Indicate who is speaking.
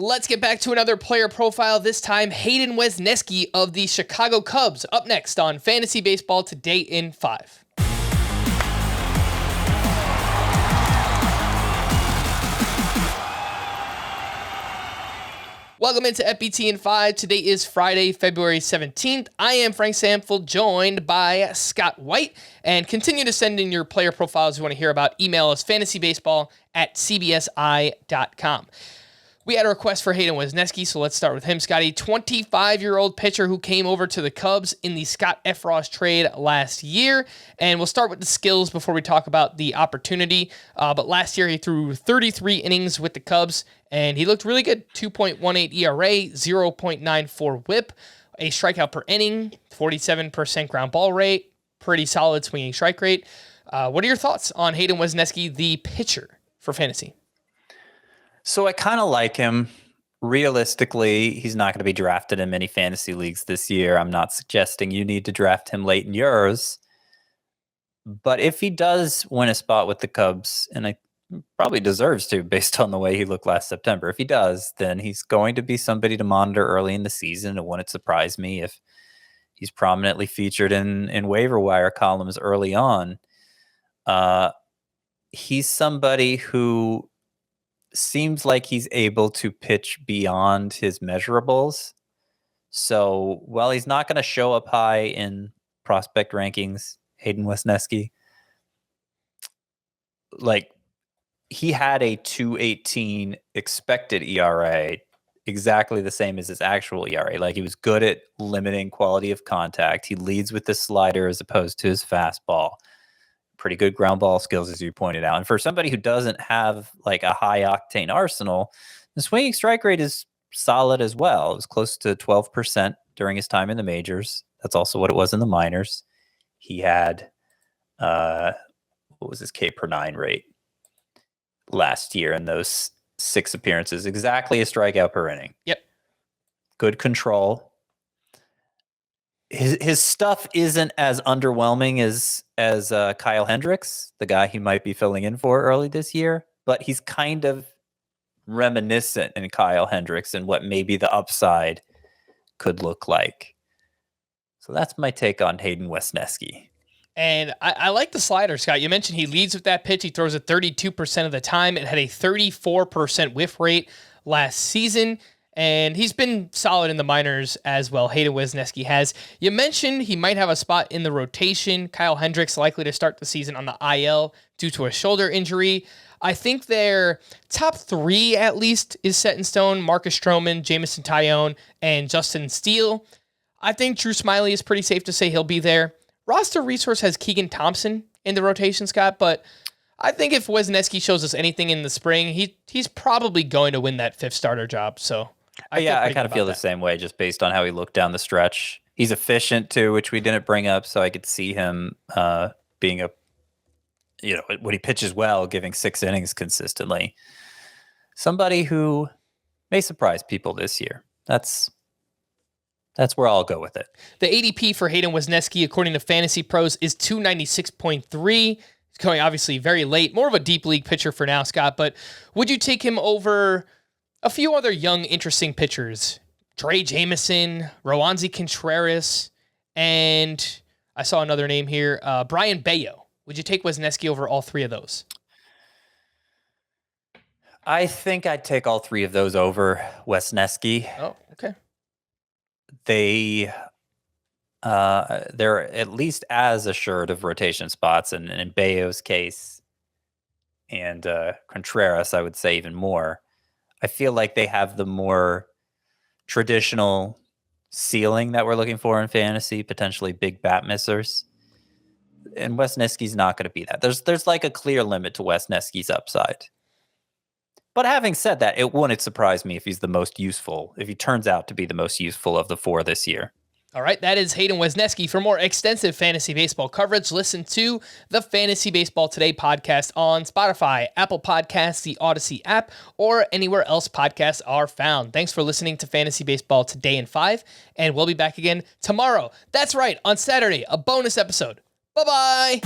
Speaker 1: Let's get back to another player profile, this time Hayden Wesneski of the Chicago Cubs, up next on Fantasy Baseball Today in 5. Welcome into FBT in 5. Today is Friday, February 17th. I am Frank Samfeld, joined by Scott White. And continue to send in your player profiles you want to hear about. Email us fantasybaseball@cbsi.com. We had a request for Hayden Wesneski, so let's start with him, Scotty. 25-year-old pitcher who came over to the Cubs in the Scott Effross trade last year. And we'll start with the skills before we talk about the opportunity. But last year he threw 33 innings with the Cubs, and he looked really good. 2.18 ERA, 0.94 whip, a strikeout per inning, 47% ground ball rate, pretty solid swinging strike rate. What are your thoughts on Hayden Wesneski, the pitcher, for fantasy?
Speaker 2: So I kind of like him. Realistically, he's not going to be drafted in many fantasy leagues this year. I'm not suggesting you need to draft him late in yours. But if he does win a spot with the Cubs, and I probably deserves to based on the way he looked last September, if he does, then he's going to be somebody to monitor early in the season. It wouldn't surprise me if he's prominently featured in waiver wire columns early on. He's somebody who seems like he's able to pitch beyond his measurables. So while he's not going to show up high in prospect rankings, Hayden Wesneski, like, he had a 2.18 expected ERA, exactly the same as his actual ERA. Like, he was good at limiting quality of contact. He leads with the slider as opposed to his fastball. Pretty good ground ball skills, as you pointed out. And for somebody who doesn't have like a high octane arsenal, the swinging strike rate is solid as well. It was close to 12% during his time in the majors. That's also what it was in the minors. He had, what was his K per 9 rate last year in those 6 appearances? Exactly a strikeout per inning.
Speaker 1: Yep.
Speaker 2: Good control. His stuff isn't as underwhelming as Kyle Hendricks, the guy he might be filling in for early this year, but he's kind of reminiscent in Kyle Hendricks and what maybe the upside could look like. So that's my take on Hayden Wesneski.
Speaker 1: And I like the slider, Scott. You mentioned he leads with that pitch. He throws it 32% of the time. It had a 34% whiff rate last season. And he's been solid in the minors as well. Hayden Wesneski has. You mentioned he might have a spot in the rotation. Kyle Hendricks likely to start the season on the IL due to a shoulder injury. I think their top 3 at least is set in stone. Marcus Stroman, Jamison Tyone, and Justin Steele. I think Drew Smyly is pretty safe to say he'll be there. Roster Resource has Keegan Thompson in the rotation, Scott, but I think if Wesneski shows us anything in the spring, he's probably going to win that 5th starter job. So
Speaker 2: I kind of feel the same way just based on how he looked down the stretch. He's efficient too, which we didn't bring up, so I could see him being when he pitches well, giving 6 innings consistently. Somebody who may surprise people this year. That's where I'll go with it.
Speaker 1: The ADP for Hayden Wesneski, according to Fantasy Pros, is 296.3. He's going obviously very late. More of a deep league pitcher for now, Scott, but would you take him over a few other young, interesting pitchers? Trey Jamison, Roansy Contreras, and I saw another name here, Brian Bayo. Would you take Wesneski over all 3 of those?
Speaker 2: I think I'd take all 3 of those over Wesneski.
Speaker 1: Oh, okay.
Speaker 2: They're at least as assured of rotation spots, and in Bayo's case, and Contreras, I would say even more. I feel like they have the more traditional ceiling that we're looking for in fantasy, potentially big bat missers. And Wesneski's not going to be that. There's like a clear limit to Wesneski's upside. But having said that, it wouldn't surprise me if he's the most useful, if he turns out to be the most useful of the 4 this year.
Speaker 1: All right, that is Hayden Wesneski. For more extensive fantasy baseball coverage, listen to the Fantasy Baseball Today podcast on Spotify, Apple Podcasts, the Audacy app, or anywhere else podcasts are found. Thanks for listening to Fantasy Baseball Today in 5, and we'll be back again tomorrow. That's right, on Saturday, a bonus episode. Bye-bye!